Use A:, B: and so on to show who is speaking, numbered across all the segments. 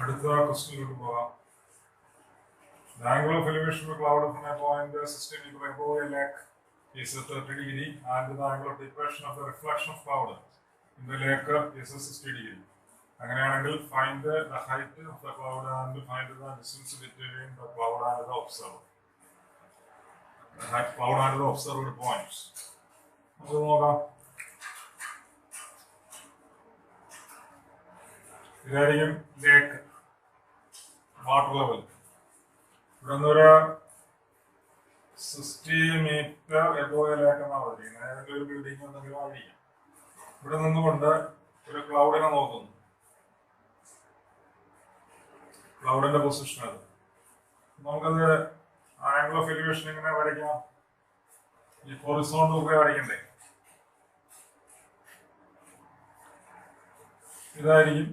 A: അടുത്ത ക്വസ്റ്റ്യനിലോട്ട് പോകാം. The angle of elevation of a cloud from a point system equal above a lake is 30 degree, and the angle of depression of the reflection of cloud in the lake is 60 degree. അങ്ങനെയാണെങ്കിൽ find the height of the cloud and find the distance between the cloud and the observer. The cloud and the observed points. നമുക്ക് നോക്കാം. ഇതായിരിക്കും ലേക്ക്, water level. ഇവിടെ നിന്ന് ഒരു 60 metre above ലേക്ക് എന്നാണ് പറഞ്ഞിരിക്കുന്നത്. ഏതെങ്കിലും ഒരു ബിൽഡിംഗ് എന്തെങ്കിലും ആയിരിക്കും. ഇവിടെ നിന്നുകൊണ്ട് ഒരു ക്ലൗഡിനെ നോക്കുന്നു. ക്ലൗഡിന്റെ പൊസിഷൻ അത്. നമുക്കത് ആംഗിൾ ഓഫ് എലിവേഷൻ എങ്ങനെ വരയ്ക്കാം? ഈ ഹൊറിസോണ്ടൽ ഒക്കെ വരയ്ക്കണ്ടേ? ഇതായിരിക്കും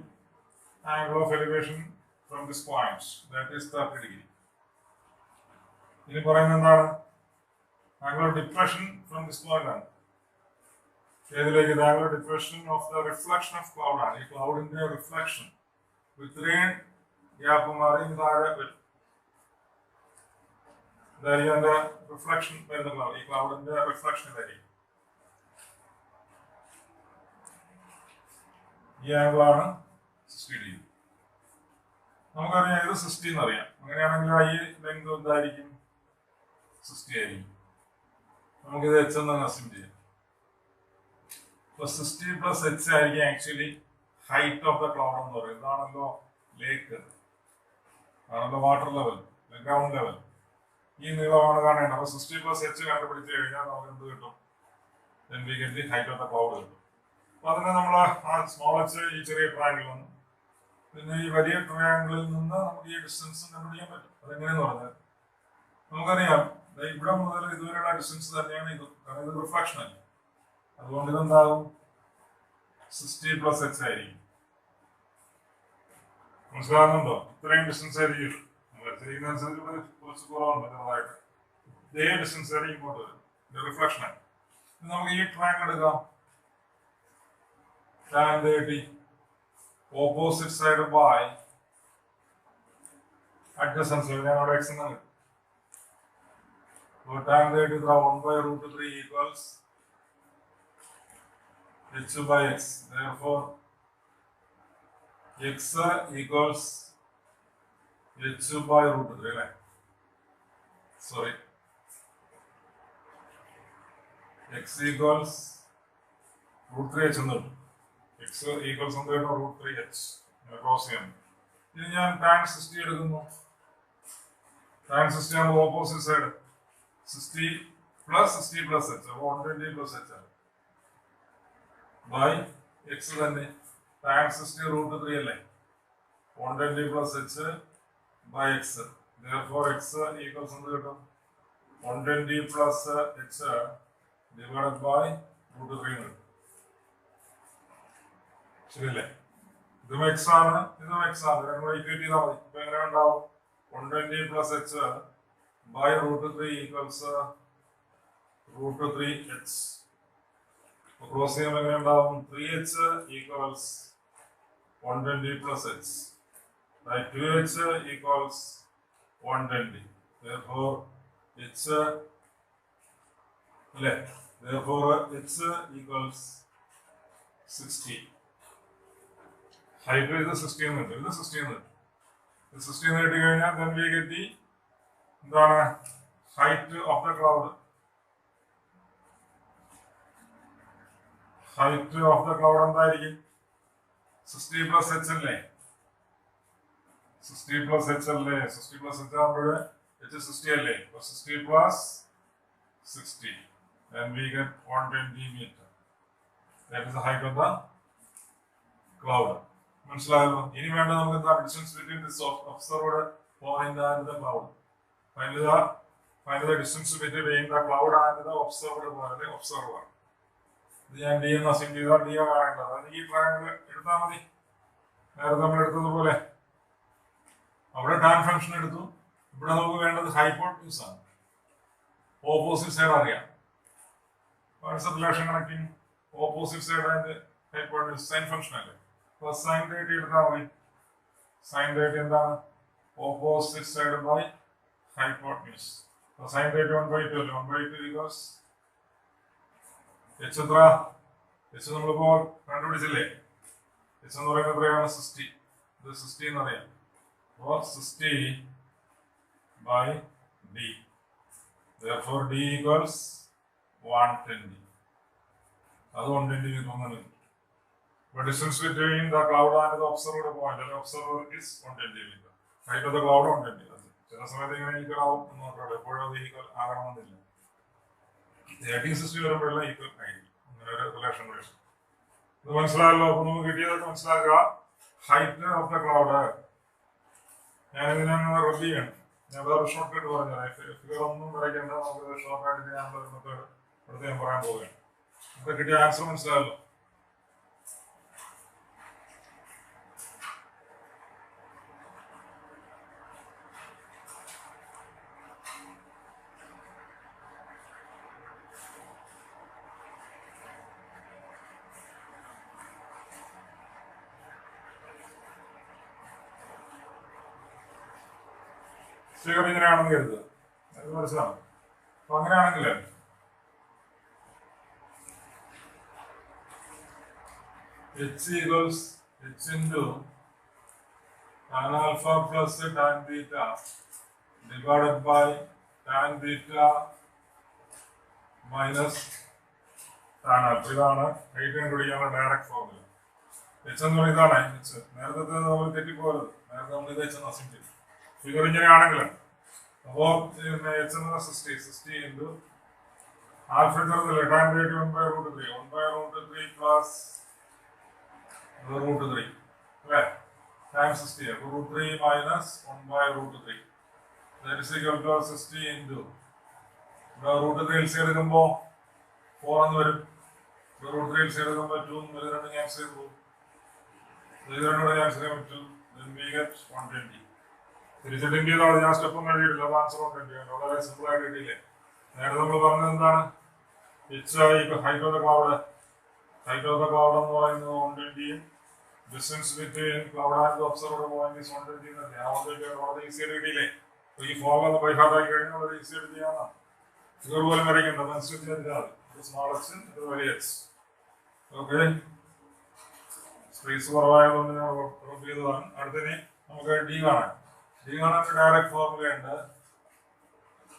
A: angle of elevation from this point, that is 30 degree. ഇനി പറയുന്നത് എന്താണ്? angle of depression from this point ആണ്. ഏതിലേക്ക്? angle of depression of the reflection of cloud ആണ്. ഈ ക്ലൗഡിന്റെ റിഫ്ലക്ഷൻ ഇത്രയും ഗ്യാപ്പ് മാറി താഴെ വരും. ഇതായിരിക്കും അതിന്റെ റിഫ്ലക്ഷൻ വരുന്ന ക്ലൗഡ്. ഈ ക്ലൗഡിന്റെ റിഫ്ലക്ഷൻ ഇതായിരിക്കും. ഈ ആംഗിൾ ആണ് 60 ഡിഗ്രി. നമുക്കറിയാം ഇത് 60 എന്നറിയാം. അങ്ങനെയാണെങ്കിൽ ഈ ലെങ്ത് എന്തായിരിക്കും? 60 ആയിരിക്കും. നമുക്കിത് h എന്ന് അസ്യൂം ചെയ്യാം. അപ്പൊ 60 പ്ലസ് h ആയിരിക്കും actually height of the cloud എന്ന് പറയും. ഇതാണല്ലോ ലേക്ക്, ആണല്ലോ വാട്ടർ ലെവൽ, ഗ്രൗണ്ട് ലെവൽ. ഈ നീളമാണ് കാണേണ്ടത്. അപ്പൊ 60 പ്ലസ് h കണ്ടുപിടിച്ച് കഴിഞ്ഞാൽ നമുക്ക് എന്ത് കിട്ടും? then we get the height of the cloud കിട്ടും. അപ്പൊ അതിനെ നമ്മൾ ആ സ്മോൾ h ഈ ചെറിയ ട്രയാങ്കിൾ വന്നു. പിന്നെ ഈ വലിയ ട്രയാങ്കിളിൽ നിന്ന് നമുക്ക് ഈ ഡിസ്റ്റൻസ് കണ്ടുപിടിക്കാൻ പറ്റും. അതെങ്ങനെയെന്ന് പറഞ്ഞാൽ നമുക്കറിയാം ഇവിടെ മുതൽ ഇതുവരെയുള്ള ഡിസ്റ്റൻസ് തന്നെയാണ് ഇത്. കാരണം ഇത് റിഫ്ലക്ഷൻ അല്ല. അതുകൊണ്ട് ഇതെന്താകും? 60 പ്ലസ് h ആയിരിക്കും. മനസ്സിലാകുന്നുണ്ടോ? ഇത്രയും ഡിസ്റ്റൻസ് ആയിരിക്കും. ചെയ്യുന്നതനുസരിച്ച് ഇവിടെ കുറച്ച് കുറവുണ്ട് ചെറുതായിട്ട്. ഇതേ ഡിസ്റ്റൻസ് ആയിരിക്കും ഇങ്ങോട്ട് വരും. ഇത് റിഫ്ലക്ഷൻ ആണ്. നമുക്ക് ഈ ട്രയാങ്കിൾ എടുക്കാം. tan 30 opposite side by adjacent side. ഞാൻ അവിടെ x എന്ന് കിട്ടും. അപ്പോൾ tan 30 1/√3 equals h by x. Therefore x equals h by√3 അല്ലേ? സോറി, x equals √3h എന്ന് കിട്ടും. x equals √3h ക്രോസ് ചെയ്യാൻ. ഇനി ഞാൻ tan 60 എടുക്കുന്നു. tan 60 ആകുമ്പോൾ opposite side 60 plus 60 plus h, അപ്പോൾ 120 പ്ലസ് h ആണ് ബൈ x തന്നെ. tan 60 √3 അല്ലേ? 120 plus h by x. therefore x equals എന്ത് കിട്ടും? 120 പ്ലസ് h ഡിവൈഡഡ് ബൈ √3 കിട്ടും. ശരിയല്ലേ? ഇതും എക്സ് ആണ്, ഇതും എക്സ് ആണ്. രണ്ടും ഇക്വേറ്റ് ചെയ്താൽ മതി. ഇപ്പൊ എങ്ങനെ ഉണ്ടാവും? 120 plus h by √3 equals √3h. Cross ചെയ്യുമ്പോൾ എങ്ങനെ ഉണ്ടാവും? 3h equals 120 plus h by 2h equals 120. therefore h അല്ലേ? therefore h equals 60. ഹൈറ്റ് ഇത് 60 എന്ന് കിട്ടും. ഇത് 60 എന്ന് കിട്ടും. ഇത് 60 എന്ന് കിട്ടി കഴിഞ്ഞാൽ then we get the എന്താണ്? Height of the cloud. Height of the cloud എന്തായിരിക്കും? 60 പ്ലസ് h അല്ലേ? 60 പ്ലസ് h അല്ലേ? 60 പ്ലസ് h ആകുമ്പോൾ h 60 അല്ലേ? 60 plus 60 then we get 120 meter. that is the height of the cloud. മനസ്സിലായല്ലോ? ഇനി വേണ്ട നമുക്ക് എന്താ? Distance between this observed point and the cloud. Find the distance between the cloud and the observed point. Observer ഇത് ഞാൻ D എന്ന് assume ചെയ്താൽ D ആണ് കാണേണ്ടത്. അത് ഈ ട്രയാങ്കിൾ എടുത്താൽ മതി. നേരത്തെ നമ്മൾ എടുത്തതുപോലെ അവിടെ ടാൻ ഫംഗ്ഷൻ എടുത്തു. ഇവിടെ നമുക്ക് വേണ്ടത് ഹൈപ്പോട്ടന്യൂസ് ആണ്. ഓപ്പോസിറ്റ് സൈഡ് അറിയാം. What's the relation connecting opposite side and hypotenuse? Sine function അല്ലേ? സൈൻ 30 എടുത്താൽ മതി. Sine 30 എന്താണ്? Opposite side by hypotenuse. So sine 30 1/2 അല്ലേ? 1/2 equals h എത്ര? h നമ്മളിപ്പോ കണ്ടുപിടിച്ചില്ലേ? h എന്ന് പറയുന്നത് എത്രയാണ്? 60. ഇത് 60 എന്ന് അറിയാം. അപ്പോൾ 60 by d. Therefore d equals 120. അത് 120 metre. But distance between the cloud and the observed point, the observer is 120 meter. Height of the cloud 120. ചില സമയത്ത് ഇങ്ങനെ ഈക്വൽ ആവും എന്ന് നോക്കാം. എപ്പോഴും അത് ഈക്വൽ ആകണമെന്നില്ല. 1860 വരുമ്പോഴെല്ലാം ഈക്വൽ ആയിരിക്കും. അങ്ങനെ ഒരു റിലേഷൻ വരും. ഇത് മനസ്സിലായല്ലോ. അപ്പൊ നമുക്ക് കിട്ടിയതൊക്കെ മനസ്സിലാക്കുക. Height of the cloud. ഞാനിതിനെ റെഡ് ചെയ്യണം. ഞാൻ വേറെ ഷോർട്ട് കട്ട് പറഞ്ഞുതരാം. ഫിഗർ ഒന്നും വരയ്ക്കേണ്ട. നമുക്ക് ഷോർട്ട് ആയിട്ട് ഞാനുള്ള മെത്തേഡ് അടുത്ത് ഞാൻ പറയാൻ പോവുകയാണ്. നമുക്ക് കിട്ടിയ ആൻസർ മനസ്സിലായല്ലോ. ഫിഗർ ഇങ്ങനെയാണെന്ന് കരുതുക. അത് മനസ്സിലാവും. അപ്പൊ അങ്ങനെയാണെങ്കിൽ h equals h into tan alpha plus tan beta divided by tan beta minus tan alpha. ഇതാണ് ഹൈറ്റ് കണ്ടുപിടിക്കാനുള്ള ഡയറക്റ്റ് ഫോർമുല. h എന്ന് പറയുന്നത് ഇതാണ്. h നേരത്തെ നമ്മൾ തെറ്റിപ്പോകരുത്. നേരത്തെ നമ്മൾ ഇത് h എന്ന് അസ്യൂം ചെയ്തു. ഫിഗർ ഇങ്ങനെയാണെങ്കിൽ അപ്പോ h എന്ന 60 into ആൽഫ ചെറുതല്ലേ? tan beta 1/√3 1/√3 plus √3 അല്ലേ? times 60. അപ്പോൾ √3 minus 1/√3 that is equal to 60 into √3 LC എടുക്കുമ്പോൾ 4 എന്ന് വരും. √3 LC എടുക്കുമ്പോൾ 2 എന്ന് വരും. രണ്ട് ക്യാൻസൽ ചെയ്ത് പോകും. ഇത് രണ്ടുകൂടെ ക്യാൻസൽ ചെയ്യാൻ പറ്റും. then we get 120. തിരിച്ചിട്ടെങ്കിൽ ചെയ്താൽ ഞാൻ സ്റ്റെപ്പൊന്നും എഴുതിയിട്ടില്ല. അത് ആൻസർ 120 വളരെ സിമ്പിൾ ആയിട്ട് കിട്ടിയില്ലേ? നേരത്തെ നമ്മൾ പറഞ്ഞത് എന്താണ്? Height of the cloud. Height of the cloud എന്ന് പറയുന്നത് 120. Distance between cloud and observed point is 120 എന്നല്ലേ? ആ 120 വളരെ ഈസി ആയിട്ട് കിട്ടിയില്ലേ? അപ്പോൾ ഈ ഫോർമുല ഒന്ന് ബൈ ഹാർട്ട് ആക്കി കഴിഞ്ഞാൽ വളരെ ഈസി ആയിട്ട് ചെയ്യാനാണ്. ഫിഗർ പോലും വരയ്ക്കേണ്ട. അതനുസരിച്ച് ചെയ്താൽ മതി. സ്മോൾ എച്ച് ഇത് വലിയ എച്ച്. ഓക്കെ, സ്പേസ് കുറവായതുകൊണ്ട് ഞാൻ റബ് ചെയ്തതാണ്. അടുത്തതിന് നമുക്ക് ഡി കാണാം. ഡി കാണാൻ ഡയറക്റ്റ് ഫോർമുല ഉണ്ട്.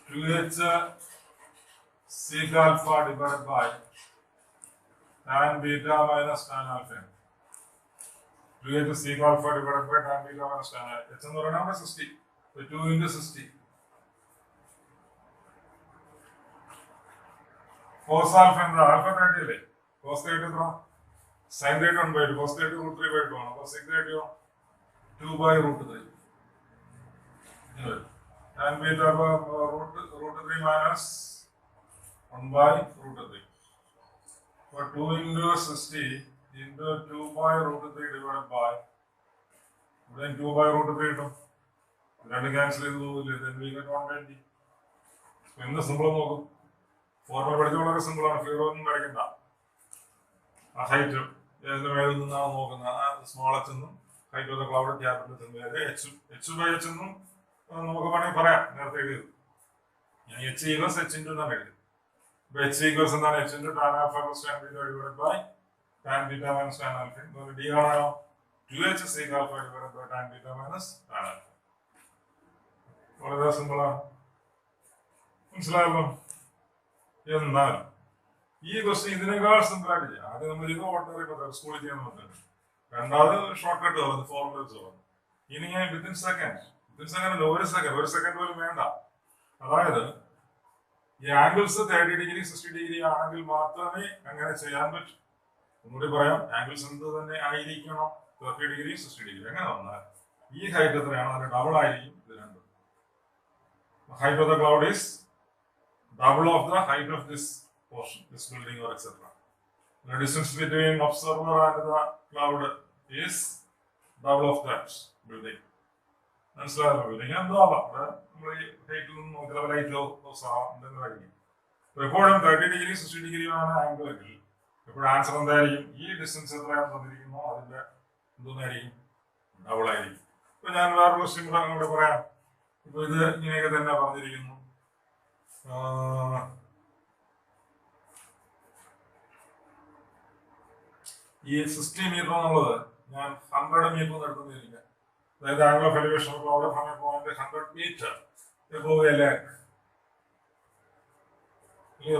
A: 2h sec alpha divided by tan beta minus tan alpha. 2h sec alpha divided by tan beta minus tan alpha. h എന്ന് പറയുന്നത് 60. 2 into 60. cos alpha എന്താ? alpha 30 അല്ലേ? cos 30 എത്ര? sin 30 1/2. cos 30 √3/2 ആണ്. അപ്പോൾ sec 30 2/√3. tan beta √3 minus 1/√3. For 2 into 60 into 2/√3 divided by 2/√3 കിട്ടും. രണ്ട് cancel ചെയ്ത് പോകില്ലേ? then we get 120. എന്ത് സിമ്പിൾ നോക്കും. ഫോർമുല പഠിച്ച വളരെ സിമ്പിൾ ആണ്. ഫിഗർ ഒന്നും വരയ്ക്കണ്ട. ആ ഹൈറ്റ് ഏതിന്റെ മേളിൽ നിന്നാണ് നോക്കുന്നത്. സ്മോൾ എച്ച് എന്നും height of the cloud capital H by H എന്നും നമുക്ക് വേണമെങ്കിൽ പറയാം. നേരത്തെ എഴുതിയത് ഞാൻ h equals h into എന്നാണ് എഴുതി. അപ്പൊ h equals എന്താണ്? h into tan alpha plus tan beta divided by tan beta minus tan alpha. d കാണാനോ? 2h sec alpha divided by tan beta minus tan alpha. വളരെ സിമ്പിളാണ്. മനസ്സിലായല്ലോ? എന്നാൽ ഈ ക്വസ്റ്റ്യൻ ഇതിനേക്കാൾ സിമ്പിൾ ആയിട്ട് ചെയ്യാം. ആദ്യം നമ്മൾ ചെയ്ത് ഓർഡിനറി മെത്തേഡ് സ്കൂളിൽ ചെയ്യുന്ന മെത്തേഡ്. രണ്ടാമത് ഷോർട്ട് കട്ട് പറഞ്ഞു, ഫോർമുലേസ് പറഞ്ഞു. ഇനി ഞാൻ വിത്തിൻ സെക്കൻഡ് അല്ല, ഒരു സെക്കൻഡ് പോലും വേണ്ട. അതായത് ഈ ആംഗിൾസ് 30 ഡിഗ്രി 60 ഡിഗ്രി ആണെങ്കിൽ മാത്രമേ അങ്ങനെ ചെയ്യാൻ പറ്റൂ. ഒന്നുകൂടി പറയാം, ആംഗിൾസ് എന്ത് തന്നെ ആയിരിക്കണം? 30 ഡിഗ്രി 60 ഡിഗ്രി. അങ്ങനെ വന്നാൽ ഈ ഹൈറ്റ് എത്രയാണ്? അതിന്റെ ഡബിൾ ആയിരിക്കും ഇത് രണ്ടും. Height of the cloud is double of the height of this portion, this building or etc. The distance between observer and the cloud is double of that building. മനസ്സിലായല്ലോ? Building എന്തോ ആവാം. നമ്മൾ ഈ ഹൈറ്റിൽ നിന്ന് നോക്കിയാൽ ലൈറ്റിലോ എന്തെങ്കിലും. എപ്പോഴും 30 ഡിഗ്രി 60 ഡിഗ്രി ആണ് ആംഗിൾ എങ്കിൽ എപ്പോഴും ആൻസർ എന്തായിരിക്കും? ഈ ഡിസ്റ്റൻസ് എത്രയാണ് തന്നിരിക്കുന്നോ അതിന്റെ എന്തോന്നായിരിക്കും? ഡബിൾ ആയിരിക്കും. ഇപ്പൊ ഞാൻ വേറെ ക്വസ്റ്റ്യൻ കൂടെ പറയാം. ഇപ്പൊ ഇത് ഇങ്ങനെയൊക്കെ തന്നെ പറഞ്ഞിരിക്കുന്നു. ഈ 60 മീറ്റർ എന്നുള്ളത് ഞാൻ 100 മീറ്റർ എടുക്കുന്നില്ല. അതായത് angle of elevation of cloud from a point 100 metre above a lake,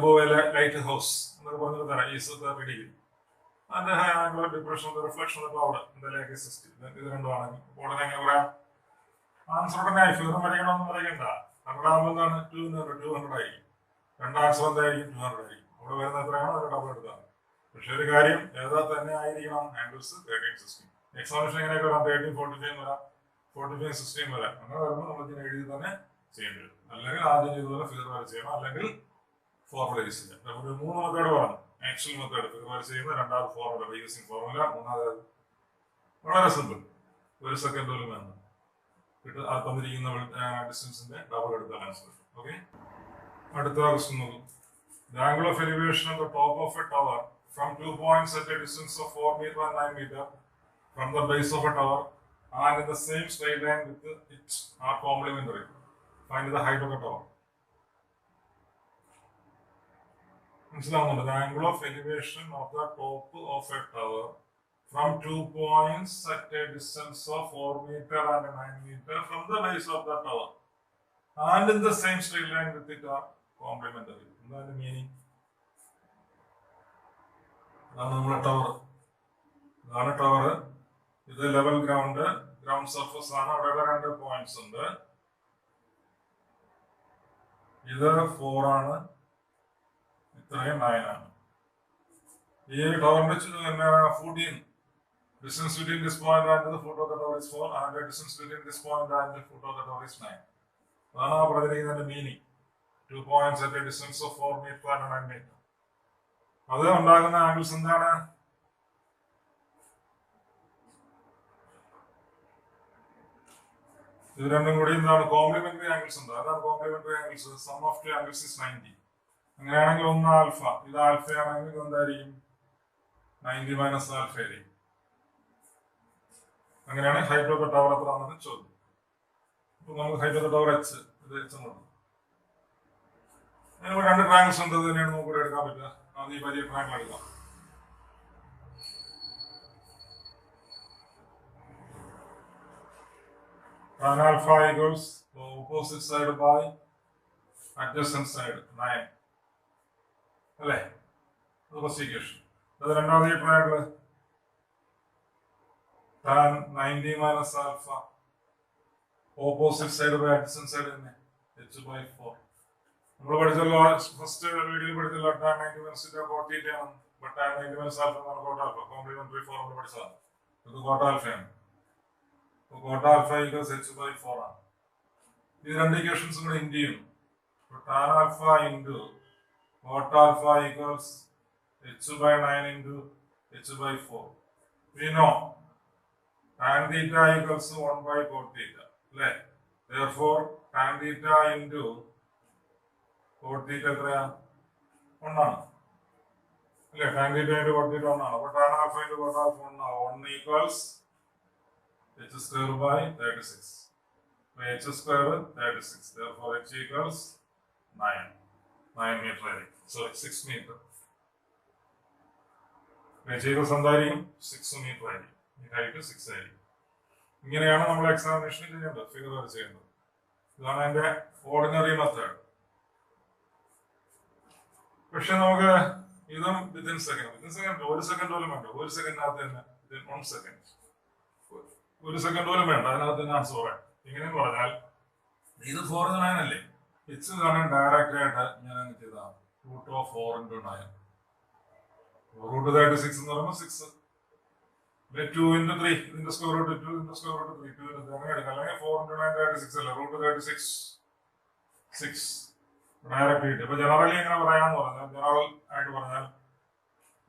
A: above a lighthouse എന്നൊക്കെ പറഞ്ഞത് തരാം. ഈ 30 degree and the high angle of depression of the reflection of the cloud in the lake is 60. ഇത് രണ്ടുമാണ്. ഉടനെ എങ്ങനെ പറയാം? Answer ഉടനെ ഫിഗർ വരയ്ക്കണമെന്ന് പറയണ്ട. 100 ആകുമ്പോൾ എന്താണ് 200 ആയിരിക്കും. രണ്ട് ആൻസർ എന്തായിരിക്കും? 200 ആയിരിക്കും. അവിടെ വരുന്ന എത്രയാണോ അത് ഡബിൾ എടുത്താണ്. പക്ഷെ ഒരു കാര്യം ഏതാ തന്നെ ആയിരിക്കണം ആംഗിൾസ് 13, 16. എക്സാമിനേഷൻ എങ്ങനെയൊക്കെ വരാം? 13, 45 വരാം, 45, 16 വരാം. അങ്ങനെ വരുമ്പോൾ നമ്മൾ ഇതിനെ എഴുതി തന്നെ ചെയ്യേണ്ടി വരും. അല്ലെങ്കിൽ ആദ്യം ചെയ്തതുപോലെ ഫിഗർ വരെ ചെയ്യണം, അല്ലെങ്കിൽ ഫോർമുല യൂസ് ചെയ്യാം. നമുക്ക് 3 മെത്തേഡ് പറഞ്ഞു. ആക്ച്വൽ മെത്തേഡ് ഫിഗർ വരെ ചെയ്യുന്ന, രണ്ടാമത് ഫോർമുല ബൈ യൂസിങ് ഫോർമുല, മൂന്നാമത് വളരെ സിമ്പിൾ 1 സെക്കൻഡ് പോലും വേണം. ആ തന്നിരിക്കുന്ന ഡിസ്റ്റൻസിന്റെ ഡബിൾ എടുത്താൽ ആൻസർ. ഓക്കെ, അടുത്ത ക്വസ്റ്റ്യൻ നോക്കും. The angle of elevation at the top of a tower from 2 points at a distance of 4 meter and 9 meter from the base of a tower and in the same straight line with it are complementary. Find the height of the tower. മനസ്സിലാവുന്നുണ്ട്? The angle of elevation of the top of a tower from 2 points at a distance of 4 meter and 9 meter from the base of the tower and in the same straight line with it are complementary. എന്താണ് meaning? ഇതാണ് നമ്മുടെ tower. ഇതാണ് tower. ഇത് level ground surface ആണ്. അവിടെ 2 points ഉണ്ട്. ഇത് 4 ആണ്, ഇത്രയും 9 ആണ്. ഈ ടവറിന്റെ 14 distance between this point and the foot of the tower is 4 and the distance between this point and the foot of the tower is 9. അതാണ് ആ പറഞ്ഞിരിക്കുന്നതിന്റെ meaning. 2 points at a distance of 4 meter and 9 meter. അത് ഉണ്ടാകുന്ന angles എന്താണ്? ഇത് രണ്ടും കൂടി എന്താണ്? Complementary angles ഉണ്ട്. അതാണ് complementary angles. Sum of 2 angles is 90. അങ്ങനെയാണെങ്കിൽ ഒന്ന് ആൽഫ, ഇത് ആൽഫ ആണെങ്കിൽ ഇത് എന്തായിരിക്കും? 90 മൈനസ് ആൽഫ ആയിരിക്കും. അങ്ങനെയാണ് ഹൈറ്റ് ഓഫ് ദ ടവർ എത്രയാണെന്ന് ചോദ്യം. ഇപ്പൊ നമുക്ക് height of the tower H, ഇത് എച്ച് എന്ന് പറഞ്ഞു. അതിന് 2 ട്രയാങ്കിൾസ് ഉണ്ട്. ഇത് തന്നെയാണ് നമുക്ക് എടുക്കാൻ പറ്റുക. അത് ഈ വലിയ ട്രയാങ്കിൾ എടുക്കാം. Tan alpha equals the opposite side by adjacent side 9. അല്ലേ? അത് ഫസ്റ്റ് ഇക്വേഷൻ. അത് രണ്ടാമത്തെ triangle tan 90 minus alpha opposite side by adjacent side തന്നെ h/4. നമ്മൾ പഠിച്ചല്ലോ, ഫസ്റ്റ് വീഡിയോയിൽ പഠിച്ചല്ലോ tan 90 മൈനസ് കോട്ട് തീറ്റ ആണ്. ബട്ട് tan 90 മൈനസ് ആൽഫ എന്നാണ് കോട്ട് ആൽഫ. കോംപ്ലിമെന്ററി ഫോർമുല പഠിച്ചതാണ്. ഇത് കോട്ട് ആൽഫയാണ്. കോട്ട് ആൽഫ ഈക്വൽസ് h/4 ആണ്. ഈ 2 ഇക്വേഷൻസ് കൂടെ ഇൻഡ് ചെയ്യുന്നു. tan alpha into cot alpha equals h/9 into h/4. We know tan theta equals 1 by cot theta. അല്ലേ? Therefore tan theta into cot theta എത്രയാ? 1 ആണ്. അല്ലേ? tan theta into cot theta 1 ആണ്. അപ്പോൾ tan alpha into cot alpha 1 ആണ്. 1 equals h square by 36. So h square 36. Therefore h equals 9 meter ആയിരിക്കും. Sorry, 6 meter. h equals എന്തായിരിക്കും? 6 meter ആയിരിക്കും. Height 6 ആയിരിക്കും. ഇങ്ങനെയാണ് നമ്മൾ എക്സാമിനേഷൻ ചെയ്യേണ്ടത്, ഫിഗർ വരെ ചെയ്യേണ്ടത്. ഇതാണ് അതിന്റെ ഓർഡിനറി മെത്തേഡ്. പക്ഷെ നമുക്ക് ഇതും വിത്തിൻ സെക്കൻഡ് 1 സെക്കൻഡ് പോലും വേണ്ട. 1 സെക്കൻഡിനകത്ത് തന്നെ 1 സെക്കൻഡ് 1 സെക്കൻഡ് പോലും വേണ്ട, അതിനകത്ത് തന്നെ ആൻസർ പറയാം. ഇങ്ങനെ പറഞ്ഞാൽ ഇത് 4 into 9 അല്ലേ? എച്ച് കാണാൻ ഡയറക്റ്റ് ആയിട്ട് ഞാൻ അങ്ങ് ചെയ്താണ്. √4 into 9. √36 എന്ന് പറയുമ്പോൾ 6. 2 into 3. ഇതിന്റെ square root 2 into square root 3. 2 into 3 അങ്ങനെ എടുക്കാം. അല്ലെങ്കിൽ 4 into 9 36 അല്ല. √36 6 ഡയറക്റ്റ് കിട്ടി. അപ്പൊ ജനറലി എങ്ങനെ പറയാന്ന് പറഞ്ഞാൽ, ജനറൽ ആയിട്ട് പറഞ്ഞാൽ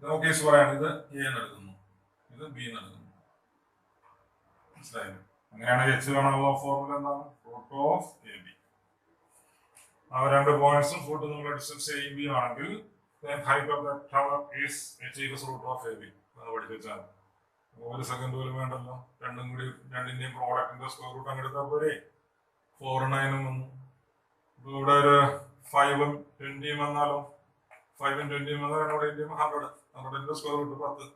A: നമുക്ക് കേസ് പറയാണ്. ഇത് എ എന്ന് എടുക്കുന്നു, ഇത് ബി എന്ന് എടുക്കുന്നു. മനസ്സിലായില്ലേ? അങ്ങനെയാണെങ്കിൽ എച്ച് കാണാനുള്ള ഫോർമുല എന്താണ്? √AB. ആ 2 പോയിന്റ്സും ഫുട്ട് നമ്മുടെ ഡിസ്റ്റൻസ് എ ബി ആണെങ്കിൽ height of the tower is h equals √AB. അത് പഠിച്ചു വെച്ചാൽ 1 സെക്കൻഡ് പോലും വേണ്ടല്ലോ. രണ്ടിന്റെയും പ്രോഡക്റ്റിന്റെ സ്ക്വയർ റൂട്ട് അങ്ങ് എടുത്താൽ പോരെ. 4 9 വന്നു. ഇപ്പൊ ഇവിടെ ഒരു 5 20 വന്നാലോ. 5 20 വന്നാൽ 100 100ന്റെ സ്ക്വയർ റൂട്ട് 10.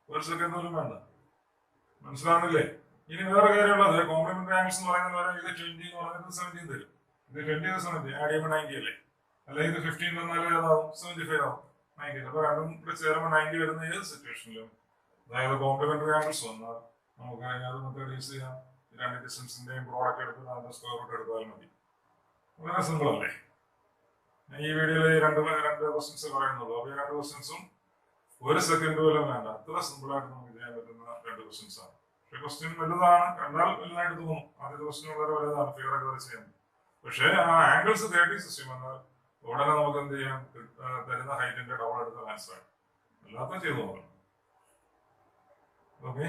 A: 1 സെക്കൻഡ് പോലും വേണ്ട. മനസ്സിലാവുന്നില്ലേ? ഇനി വേറെ കാര്യമുള്ളത് കോംപ്ലിമെന്ററി ആംഗിൾസ് എന്ന് പറയുന്നത് ഇത് 20 എന്ന് പറയുന്നത് 17 തരും. ഇത് 20 70 ആഡ് ചെയ്യുമ്പോൾ 90 അല്ലേ. അല്ലെങ്കിൽ ഇത് 15 വന്നാൽ ഏതാവും 75 ആവും. 90. അപ്പൊ രണ്ടും ചേരുമ്പോൾ 90 വരുന്ന ഏത് സിറ്റുവേഷനിലും, അതായത് കോംപ്ലിമെന്ററി ആംഗിൾസ് വന്നാൽ നമുക്ക് അത് നമുക്ക് റെഡ്യൂസ് ചെയ്യാം. രണ്ട് ഡിസ്റ്റൻസിന്റെയും പ്രോഡക്റ്റ് എടുത്ത് അതിന്റെ സ്ക്വയർ റൂട്ട് എടുത്താൽ മതി. വളരെ സിമ്പിൾ അല്ലേ? ഈ വീഡിയോയിൽ രണ്ട് ക്വസ്റ്റ്യൻസ് പറയുന്നുള്ളൂ. അപ്പൊ ഈ 2 ക്വസ്റ്റ്യൻസും 1 സെക്കൻഡ് പോലും വേണ്ട. അത്ര സിമ്പിൾ ആയിട്ട് നമുക്ക് ചെയ്യാൻ പറ്റുന്ന 2 ക്വസ്റ്റ്യൻസ് ആണ്. പക്ഷെ ക്വസ്റ്റ്യൻ വലുതാണ്, കണ്ടാൽ വലുതായിട്ട് തോന്നും. ആദ്യത്തെ ക്വസ്റ്റ്യൻ വളരെ വലുതാണ്, ഫിഗർ ഒക്കെ വരെ ചെയ്യാൻ. പക്ഷേ ആ ആംഗിൾസ് 30 സിസ്റ്റം വന്നാൽ ഉടനെ നമുക്ക് എന്ത് ചെയ്യാം? തരുന്ന ഹൈറ്റിന്റെ ഡബിൾ എടുത്ത് ആൻസർ ആയി. അല്ലാത്ത ചെയ്തു നോക്കണം. ഓക്കെ.